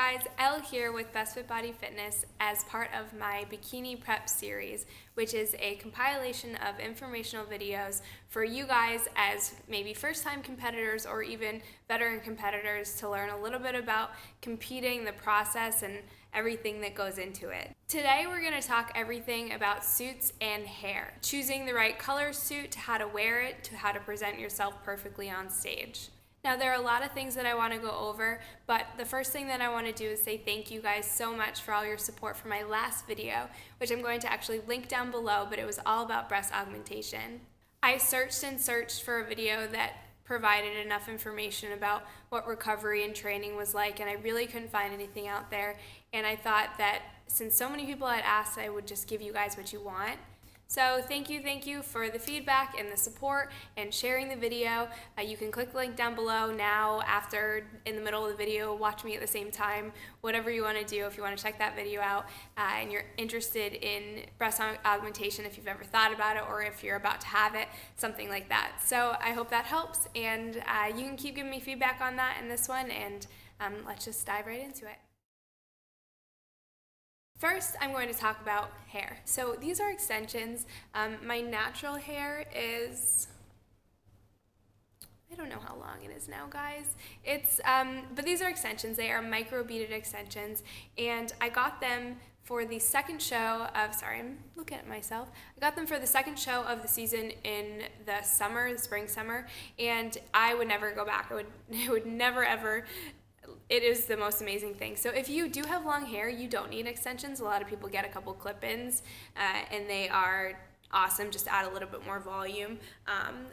guys, Elle here with Best Fit Body Fitness as part of my Bikini Prep series, which is a compilation of informational videos for you guys as maybe first-time competitors or even veteran competitors to learn a little bit about competing, the process, and everything that goes into it. Today we're going to talk everything about suits and hair, choosing the right color suit, to how to wear it, to how to present yourself perfectly on stage. Now, there are a lot of things that I want to go over, but the first thing that I want to do is say thank you guys so much for all your support for my last video, which I'm going to actually link down below, but it was all about breast augmentation. I searched and searched for a video that provided enough information about what recovery and training was like, and I really couldn't find anything out there, and I thought that since so many people had asked, I would just give you guys what you want. So thank you for the feedback and the support and sharing the video. You can click the link down below now, after, in the middle of the video, watch me at the same time, whatever you want to do. If you want to check that video out and you're interested in breast augmentation, if you've ever thought about it or if you're about to have it, something like that. So I hope that helps, and you can keep giving me feedback on that in this one, and let's just dive right into it. First, I'm going to talk about hair. So these are extensions. My natural hair is, I don't know how long it is now, guys. But these are extensions. They are micro beaded extensions, and I got them for the second show of, sorry, I'm looking at myself. I got them for the second show of the season in the summer, the spring, summer, and I would never go back. I would never, ever. It is the most amazing thing. So if you do have long hair, you don't need extensions. A lot of people get a couple clip-ins, and they are awesome. Just add a little bit more volume,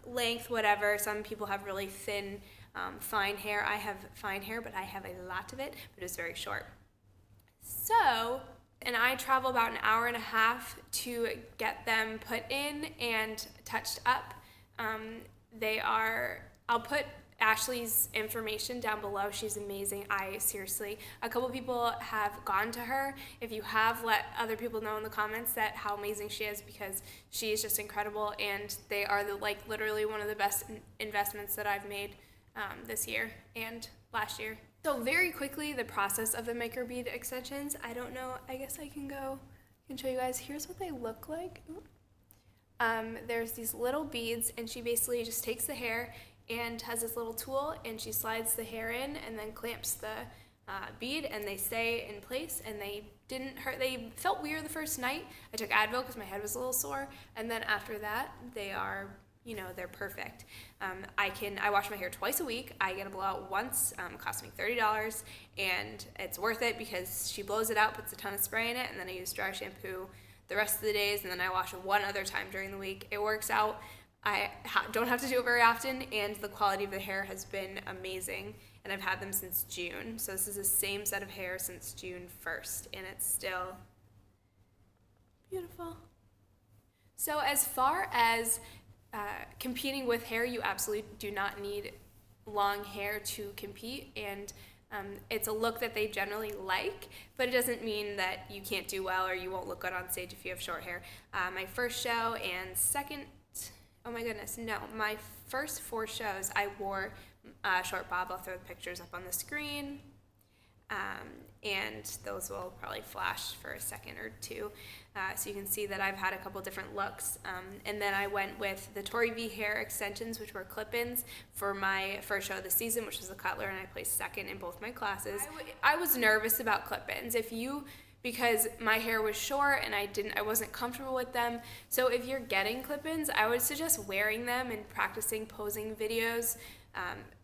length, whatever. Some people have really thin, fine hair. I have fine hair, but I have a lot of it, but it's very short. So, and I travel about an hour and a half to get them put in and touched up. I'll put Ashley's information down below. She's amazing. Seriously, a couple people have gone to her. If you have, let other people know in the comments that how amazing she is, because she is just incredible, and they are literally one of the best investments that I've made this year and last year. So very quickly, the process of the microbead extensions. I don't know, I guess I can show you guys. Here's what they look like. There's these little beads, and she basically just takes the hair and has this little tool, and she slides the hair in and then clamps the bead, and they stay in place, and they didn't hurt. They felt weird the first night. I took Advil because my head was a little sore, and then after that, they are, they're perfect. I wash my hair twice a week. I get a blowout once. It costs me $30, and it's worth it because she blows it out, puts a ton of spray in it, and then I use dry shampoo the rest of the days, and then I wash it one other time during the week. It works out. I don't have to do it very often, and the quality of the hair has been amazing, and I've had them since June. So this is the same set of hair since June 1st, and it's still beautiful. So as far as competing with hair, you absolutely do not need long hair to compete, and it's a look that they generally like, but it doesn't mean that you can't do well or you won't look good on stage if you have short hair. My first show and second, oh my goodness, no. My first 4 shows, I wore a short bob. I'll throw the pictures up on the screen, and those will probably flash for a second or two, so you can see that I've had a couple different looks. And then I went with the Tori V hair extensions, which were clip-ins, for my first show of the season, which was the Cutler, and I placed second in both my classes. I was nervous about clip-ins. Because my hair was short and I wasn't comfortable with them. So if you're getting clip-ins, I would suggest wearing them and practicing posing videos.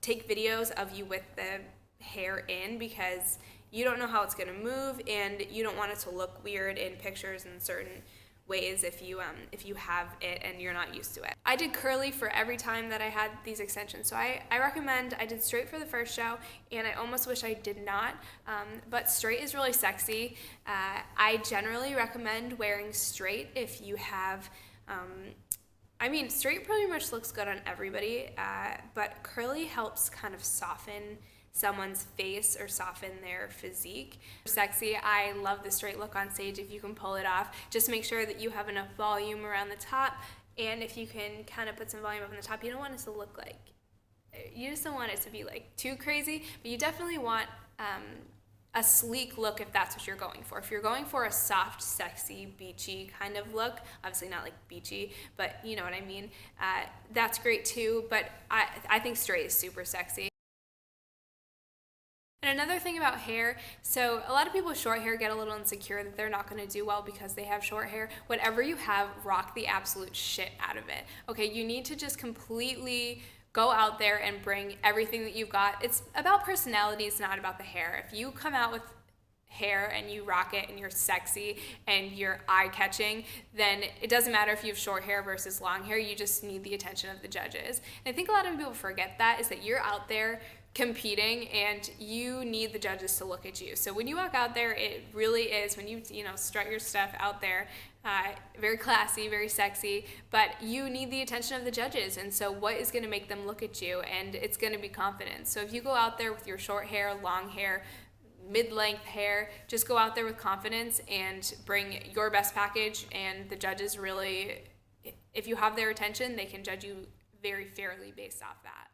Take videos of you with the hair in, because you don't know how it's gonna move, and you don't want it to look weird in pictures in certain ways if you have it and you're not used to it. I did curly for every time that I had these extensions, so I recommend. I did straight for the first show, and I almost wish I did not, but straight is really sexy. I generally recommend wearing straight if you have, straight pretty much looks good on everybody, but curly helps kind of soften someone's face or soften their physique. Sexy. I love the straight look on stage if you can pull it off. Just make sure that you have enough volume around the top, and if you can kind of put some volume up on the top, you don't want it to look like, you just don't want it to be like too crazy, but you definitely want a sleek look if that's what you're going for. If you're going for a soft, sexy, beachy kind of look, obviously not like beachy, but you know what I mean, that's great too, but I think straight is super sexy. And another thing about hair, so a lot of people with short hair get a little insecure that they're not going to do well because they have short hair. Whatever you have, rock the absolute shit out of it. Okay, you need to just completely go out there and bring everything that you've got. It's about personality, it's not about the hair. If you come out with hair and you rock it and you're sexy and you're eye-catching, then it doesn't matter if you have short hair versus long hair, you just need the attention of the judges. And I think a lot of people forget that, is that you're out there competing and you need the judges to look at you. So when you walk out there, it really is, when you strut your stuff out there, very classy, very sexy, but you need the attention of the judges. And so what is going to make them look at you? And it's going to be confidence. So if you go out there with your short hair, long hair, mid-length hair, just go out there with confidence and bring your best package, and the judges really, if you have their attention, they can judge you very fairly based off that.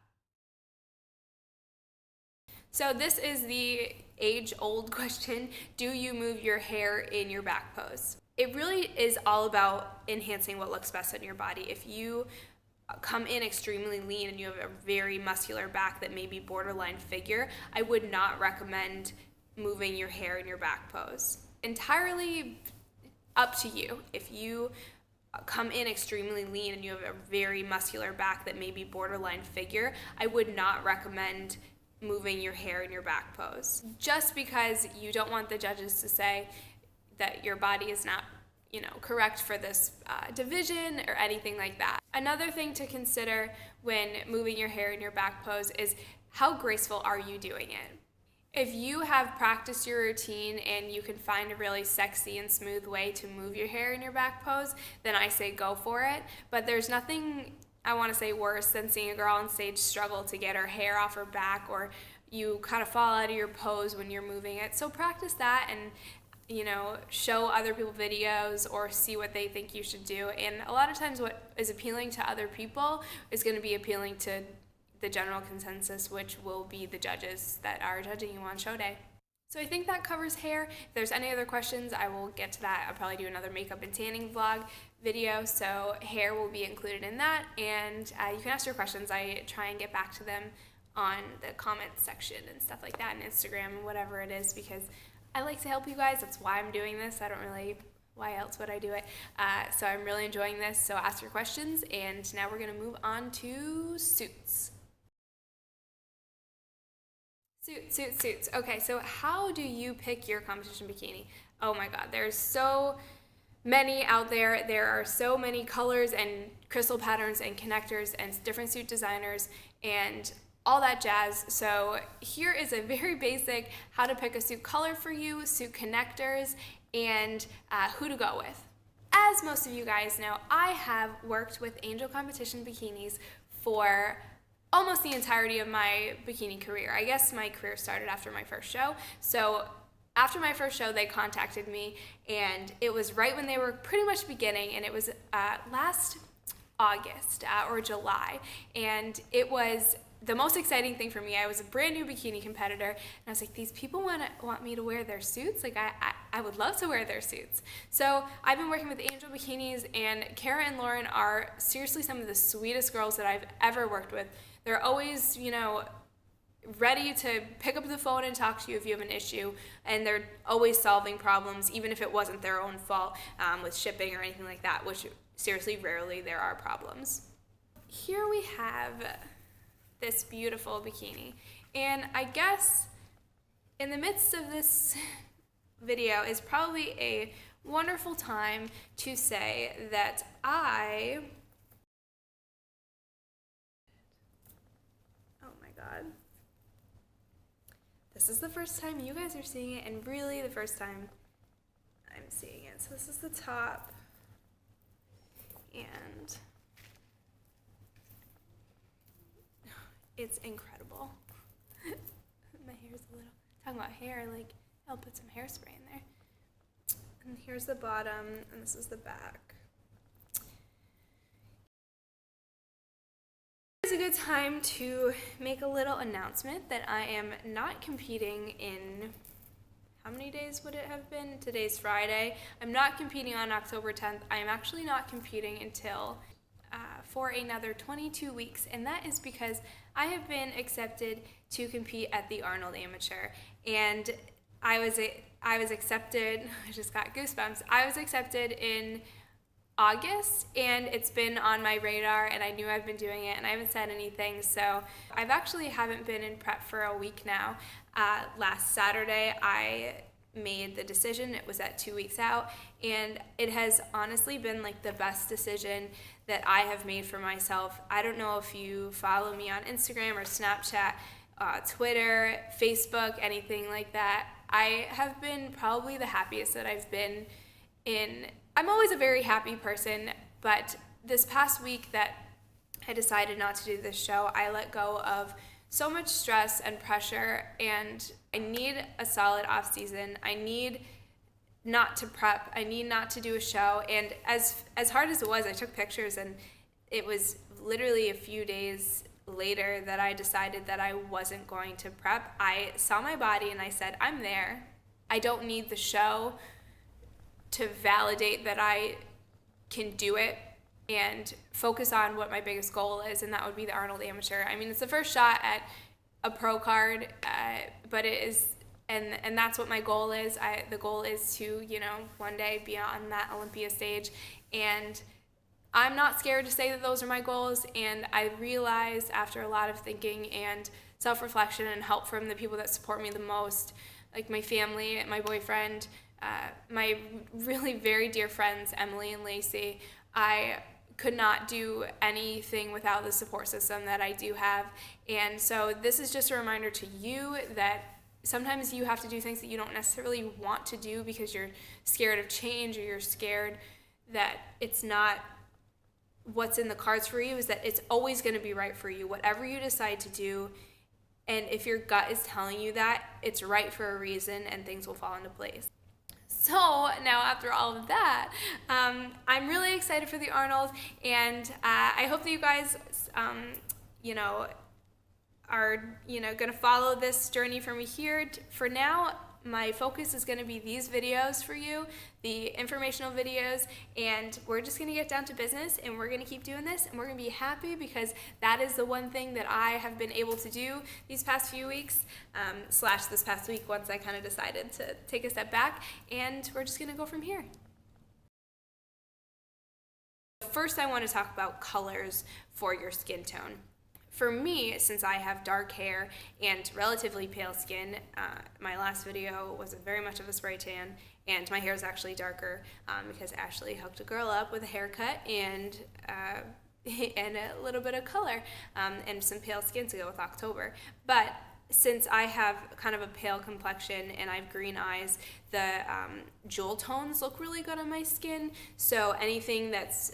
So this is the age-old question: do you move your hair in your back pose? It really is all about enhancing what looks best on your body. If you come in extremely lean and you have a very muscular back that may be borderline figure, I would not recommend moving your hair in your back pose. Entirely up to you. If you come in extremely lean and you have a very muscular back that may be borderline figure, I would not recommend moving your hair in your back pose. Just because you don't want the judges to say that your body is not, correct for this division or anything like that. Another thing to consider when moving your hair in your back pose is how graceful are you doing it? If you have practiced your routine and you can find a really sexy and smooth way to move your hair in your back pose, then I say go for it. But there's nothing, I want to say, worse than seeing a girl on stage struggle to get her hair off her back, or you kind of fall out of your pose when you're moving it. So practice that and show other people videos or see what they think you should do. And a lot of times what is appealing to other people is going to be appealing to the general consensus, which will be the judges that are judging you on show day. So I think that covers hair. If there's any other questions, I will get to that. I'll probably do another makeup and tanning vlog video, so hair will be included in that, and you can ask your questions. I try and get back to them on the comments section and stuff like that, and Instagram and whatever it is, because I like to help you guys. That's why I'm doing this. I don't really, why else would I do it? So I'm really enjoying this, so ask your questions, and now we're gonna move on to suits. Suits. Okay, so how do you pick your competition bikini? Oh my God, there's so many out there. There are so many colors and crystal patterns and connectors and different suit designers and all that jazz. So here is a very basic how to pick a suit color for you, suit connectors, and who to go with. As most of you guys know, I have worked with Angel Competition Bikinis for almost the entirety of my bikini career. I guess my career started after my first show. So after my first show, they contacted me, and it was right when they were pretty much beginning, and it was last August or July, and it was the most exciting thing for me. I was a brand new bikini competitor, and I was like, these people want me to wear their suits? Like, I would love to wear their suits. So I've been working with Angel Bikinis, and Kara and Lauren are seriously some of the sweetest girls that I've ever worked with. They're always, ready to pick up the phone and talk to you if you have an issue, and they're always solving problems, even if it wasn't their own fault with shipping or anything like that, which seriously, rarely there are problems. Here we have this beautiful bikini, and I guess in the midst of this video is probably a wonderful time to say that oh my God, this is the first time you guys are seeing it, and really the first time I'm seeing it. So this is the top, and it's incredible. My hair's a little, talking about hair, like I'll put some hairspray in there. And here's the bottom, and this is the back. It's a good time to make a little announcement that I am not competing in how many days would it have been? Today's Friday. I'm not competing on October 10th. I am actually not competing until for another 22 weeks, and that is because I have been accepted to compete at the Arnold Amateur, and I was accepted, I just got goosebumps, I was accepted in August, and it's been on my radar, and I knew I've been doing it, and I haven't said anything, so I've actually haven't been in prep for a week now. Last Saturday, I made the decision. It was at 2 weeks out, and it has honestly been like the best decision that I have made for myself. I don't know if you follow me on Instagram or Snapchat, Twitter, Facebook, anything like that. I have been probably the happiest that I've been in. I'm always a very happy person, but this past week that I decided not to do this show, I let go of so much stress and pressure, and I need a solid off season. I need not to prep. I need not to do a show. And as hard as it was, I took pictures, and it was literally a few days later that I decided that I wasn't going to prep. I saw my body and I said, I'm there. I don't need the show to validate that I can do it, and focus on what my biggest goal is, and that would be the Arnold Amateur. I mean, it's the first shot at a pro card, but it is, and that's what my goal is. The goal is to, one day be on that Olympia stage, and I'm not scared to say that those are my goals, and I realized after a lot of thinking and self-reflection and help from the people that support me the most, like my family, my boyfriend, my really very dear friends, Emily and Lacey, I could not do anything without the support system that I do have. And so this is just a reminder to you that sometimes you have to do things that you don't necessarily want to do because you're scared of change, or you're scared that it's not what's in the cards for you, is that it's always going to be right for you, whatever you decide to do. And if your gut is telling you that, it's right for a reason, and things will fall into place. So now, after all of that, I'm really excited for the Arnold, and I hope that you guys, are, going to follow this journey from here. For now, my focus is going to be these videos for you, the informational videos, and we're just going to get down to business, and we're going to keep doing this, and we're going to be happy, because that is the one thing that I have been able to do these past few weeks, / this past week, once I kind of decided to take a step back, and we're just going to go from here. First, I want to talk about colors for your skin tone. For me, since I have dark hair and relatively pale skin, my last video was very much of a spray tan, and my hair is actually darker because Ashley hooked a girl up with a haircut and a little bit of color and some pale skin to go with October. But since I have kind of a pale complexion and I have green eyes, the jewel tones look really good on my skin. So anything that's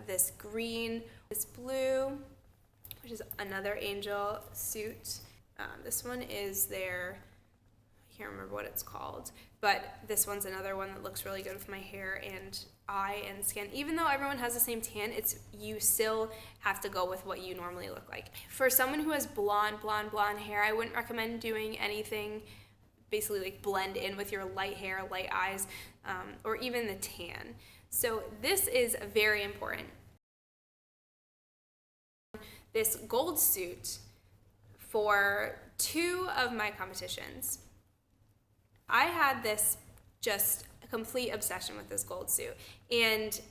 this green, this blue, which is another Angel suit. This one is their, I can't remember what it's called, but this one's another one that looks really good with my hair and eye and skin. Even though everyone has the same tan, you still have to go with what you normally look like. For someone who has blonde hair, I wouldn't recommend doing anything basically like blend in with your light hair, light eyes, or even the tan. So this is very important. This gold suit for 2 of my competitions. I had this just a complete obsession with this gold suit, and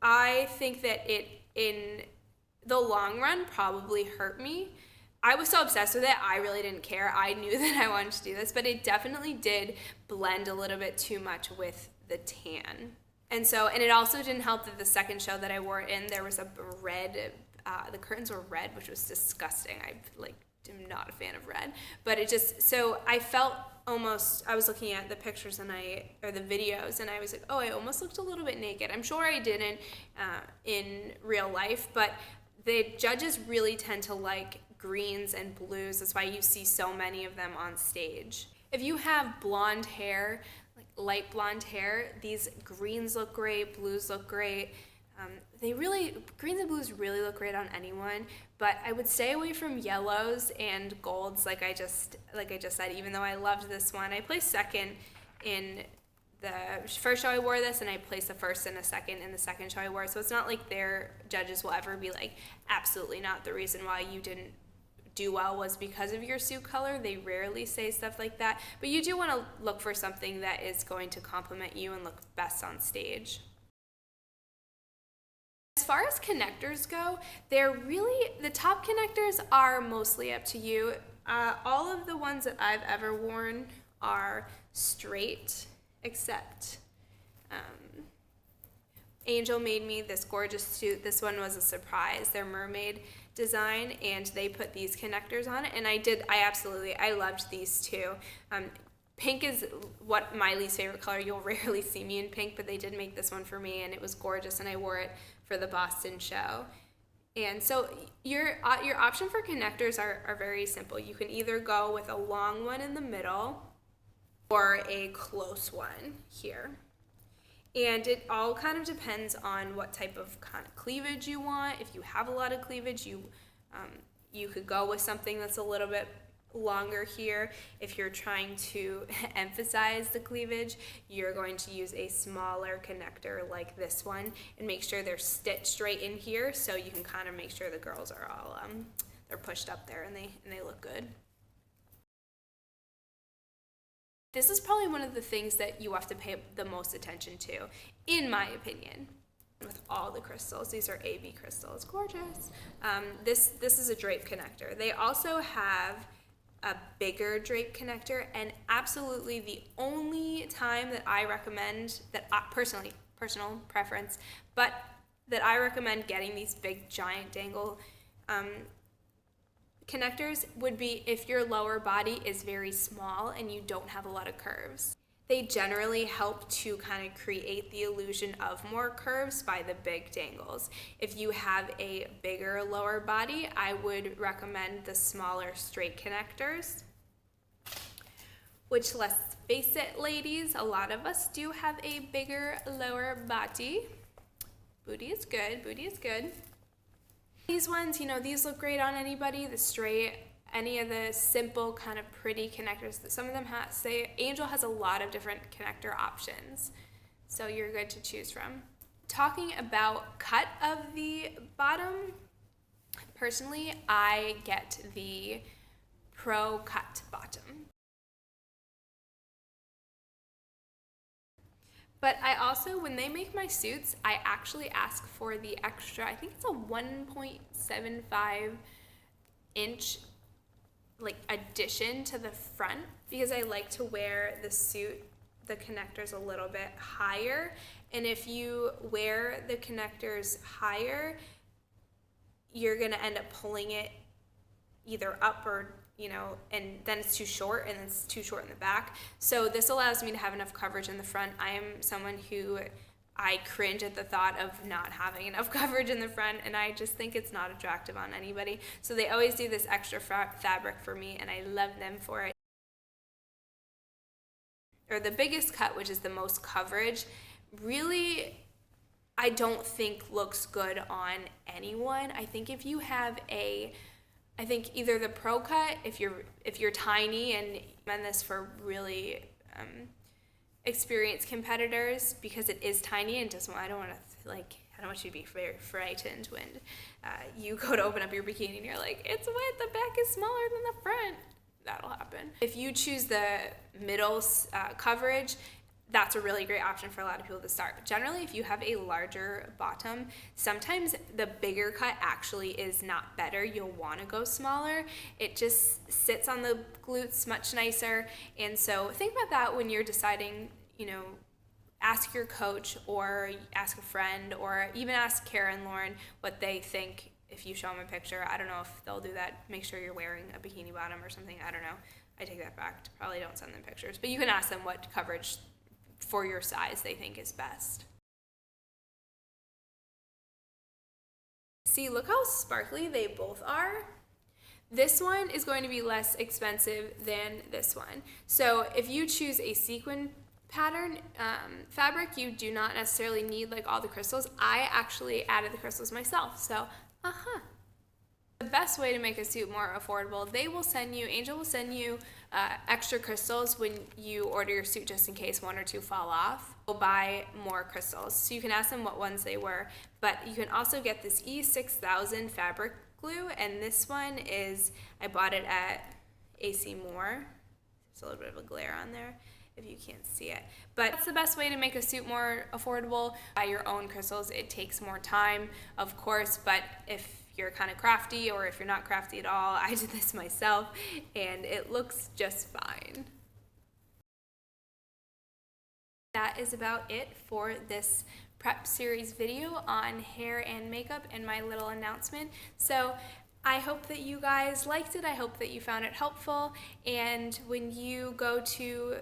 I think that it in the long run probably hurt me. I was so obsessed with it, I really didn't care. I knew that I wanted to do this, but it definitely did blend a little bit too much with the tan. And it also didn't help that the second show that I wore it in, there was a red, the curtains were red, which was disgusting. I am not a fan of red, but it just, so I felt almost, I was looking at the pictures or the videos, and I was like, oh, I almost looked a little bit naked. I'm sure I didn't in real life, but the judges really tend to like greens and blues. That's why you see so many of them on stage. If you have blonde hair, like light blonde hair, these greens look great, blues look great, Greens and blues really look great on anyone, but I would stay away from yellows and golds like I just said, even though I loved this one. I placed second in the first show I wore this, and I placed the first and a second in the second show I wore it. So it's not like their judges will ever be like, absolutely not, the reason why you didn't do well was because of your suit color. They rarely say stuff like that, but you do want to look for something that is going to complement you and look best on stage. As far as connectors go, the top connectors are mostly up to you. All of the ones that I've ever worn are straight, except Angel made me this gorgeous suit. This one was a surprise, their mermaid design, and they put these connectors on it, and I loved these too. Pink is what my least favorite color. You'll rarely see me in pink, but they did make this one for me, and it was gorgeous, and I wore it for the Boston show. And so your option for connectors are very simple. You can either go with a long one in the middle or a close one here. And it all kind of depends on what type of kind of cleavage you want. If you have a lot of cleavage, you could go with something that's a little bit longer here. If you're trying to emphasize the cleavage, you're going to use a smaller connector like this one and make sure they're stitched right in here, so you can kind of make sure the girls are all they're pushed up there and they look good. This is probably one of the things that you have to pay the most attention to, in my opinion, with all the crystals. These are AB crystals, gorgeous. This is a drape connector. They also have a bigger drape connector, and absolutely the only time that I recommend, that personal preference, but that I recommend getting these big giant dangle connectors would be if your lower body is very small and you don't have a lot of curves. They generally help to kind of create the illusion of more curves by the big dangles. If you have a bigger lower body, I would recommend the smaller straight connectors, which, let's face it, ladies, a lot of us do have a bigger lower body. Booty is good, booty is good. These ones, these look great on anybody, the straight, any of the simple kind of pretty connectors that some of them have. Angel has a lot of different connector options, so you're good to choose from. Talking about cut of the bottom, personally, I get the Pro Cut bottom. But I also, when they make my suits, I actually ask for the extra, I think it's a 1.75 inch addition to the front, because I like to wear the suit, the connectors a little bit higher. And if you wear the connectors higher, you're gonna end up pulling it either up or and then it's too short, and it's too short in the back. So this allows me to have enough coverage in the front. I am someone who, I cringe at the thought of not having enough coverage in the front, and I just think it's not attractive on anybody. So they always do this extra fabric for me, and I love them for it. Or the biggest cut, which is the most coverage, really I don't think looks good on anyone. I think if you have I think either the Pro Cut, if you're tiny, and I recommend this for really experienced competitors, because it is tiny and I don't want you to be very frightened when you go to open up your bikini and you're like, it's wet, the back is smaller than the front. That'll happen. If you choose the middle coverage, that's a really great option for a lot of people to start. But generally, if you have a larger bottom, sometimes the bigger cut actually is not better. You'll want to go smaller. It just sits on the glutes much nicer. And so think about that when you're deciding, ask your coach or ask a friend, or even ask Kara and Lauren what they think if you show them a picture. I don't know if they'll do that. Make sure you're wearing a bikini bottom or something. I don't know. I take that back. Probably don't send them pictures. But you can ask them what coverage for your size they think is best. See, look how sparkly they both are. This one is going to be less expensive than this one. So if you choose a sequin Pattern fabric, you do not necessarily need like all the crystals. I actually added the crystals myself, so The best way to make a suit more affordable, Angel will send you extra crystals when you order your suit, just in case one or two fall off. We'll buy more crystals, so you can ask them what ones they were. But you can also get this E6000 fabric glue, and this one I bought it at AC Moore. There's a little bit of a glare on there if you can't see it. But that's the best way to make a suit more affordable. Buy your own crystals. It takes more time, of course, but if you're kind of crafty, or if you're not crafty at all, I did this myself and it looks just fine. That is about it for this prep series video on hair and makeup and my little announcement. So I hope that you guys liked it. I hope that you found it helpful. And when you go to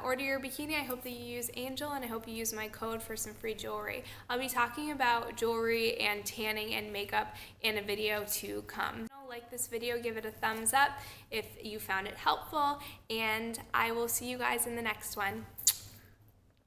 order your bikini, I hope that you use Angel, and I hope you use my code for some free jewelry. I'll be talking about jewelry and tanning and makeup in a video to come. Like this video, give it a thumbs up if you found it helpful, and I will see you guys in the next one.